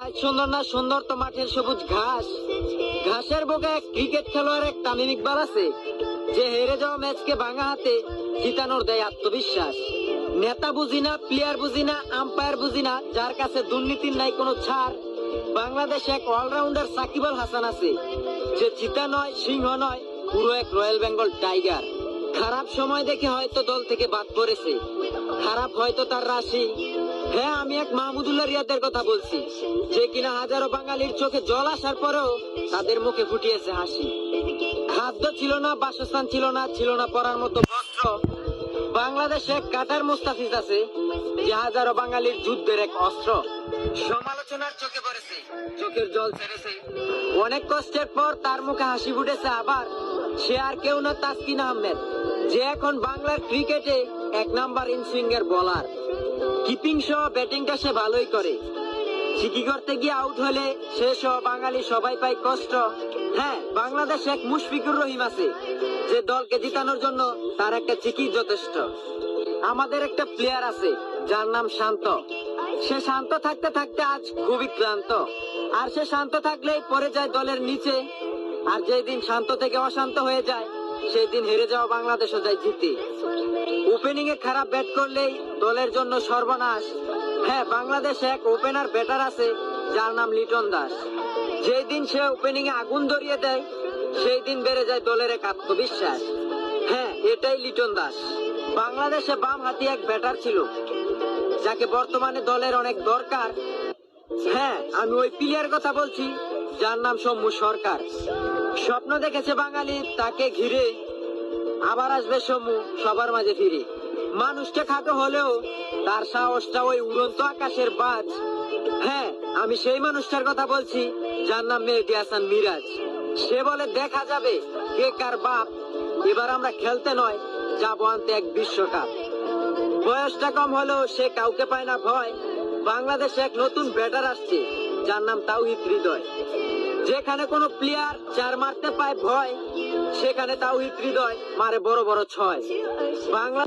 তাই সুন্দর না সুন্দর তো মাঠের সবুজ ঘাস, ঘাসের বুকে এক ক্রিকেট খেলোয়াড় এক তামিম ইকবাল আছে, যে হেরে যাওয়া ম্যাচকে ভাঙা হাতে জিতানোর দেয় আত্মবিশ্বাস। নেতা বুঝি না, প্লেয়ার বুঝি না, আম্পায়ার বুঝি না, যার কাছে দুর্নীতির নাই কোনো ছাড়। বাংলাদেশে এক অলরাউন্ডার সাকিব আল হাসান আছে, যে জিতা নয়, সিংহ নয়, পুরো এক রয়্যাল বেঙ্গল টাইগার। খারাপ সময় দেখে হয়তো দল থেকে বাদ পড়েছে, খারাপ হয়তো তার রাশি। হ্যাঁ, আমি এক মাহমুদুল্লাহ রিয়াদের কথা বলছি, যে কিনা হাজারো বাঙালির চোখে জল আসার পরেও তাদের মুখে ফুটিয়েছে হাসি। খাদ্য ছিল না, বাসস্থান ছিল না, ছিল না পরার মতো বস্ত্র। বাংলাদেশে এক কাটার মুস্তাফিজ আছে, যে হাজারো বাঙালির যুদ্ধের এক অস্ত্র। সমালোচনার চোখে পড়েছে, চোখের জল ছেড়েছে, অনেক কষ্টের পর তার মুখে হাসি ফুটেছে আবার। সে আর কেউ না, তাসকিন আহমেদ, যে এখন বাংলার ক্রিকেটে এক নাম্বার ইনসুইঙ্গের বোলার। কিপিং সহ ব্যাটিংটা সে ভালোই করে, চিকি করতে গিয়ে আউট হলে সে সহ বাঙালি সবাই পায় কষ্ট। হ্যাঁ, বাংলাদেশে এক মুশফিকুর রহিম আছে, যে দলকে জিতানোর জন্য তার একটা চিকি যথেষ্ট। আমাদের একটা প্লেয়ার আছে যার নাম শান্ত, সে শান্ত থাকতে থাকতে আজ খুবই ক্লান্ত। আর সে শান্ত থাকলেই পড়ে যায় দলের নিচে, আর যেই দিন শান্ত থেকে অশান্ত হয়ে যায় সেই দিন হেরে যাওয়া বাংলাদেশও যায় জিতে। ওপেনিং এ খারাপ ব্যাট করলেই দলের জন্য সর্বনাশ। হ্যাঁ, বাংলাদেশে এক ওপেনার ব্যাটার আছে যার নাম লিটন দাস, যেই দিন সে ওপেনিং এ আগুন ধরিয়ে দেয় সেই দিন বেড়ে যায় দলের এক আত্মবিশ্বাস। হ্যাঁ, এটাই লিটন দাস। বাংলাদেশে বাম হাতি এক ব্যাটার ছিল, যাকে বর্তমানে দলের অনেক দরকার। হ্যাঁ, আমি ওই প্লেয়ার কথা বলছি যার নাম সৌম্য সরকার। স্বপ্ন দেখেছে বাঙালি তাকে ঘিরে, আবার আসবে সৌম্য সবার মাঝে ফিরে। মানুষটা খাটো হলেও তার সাহসটা ওই উড়ন্ত আকাশের বাজ। হ্যাঁ, আমি সেই মানুষটার কথা বলছি যার নাম মেহেদী হাসান মিরাজ। সে বলে দেখা যাবে কে কার বাপ, এবার আমরা খেলতে নয়, যাবো আনতে এক বিশ্বকাপ। বয়সটা কম হলেও সে কাউকে পায় না ভয়। বাংলাদেশে এক নতুন ব্যাটার আসছে যার নাম তাওহিদ হৃদয়। যেখানে কোনো প্লেয়ার চার মারতে পায় ভয়, সেখানে তাওহিদ হৃদয় মারে বড় বড় ছয়। বাংলা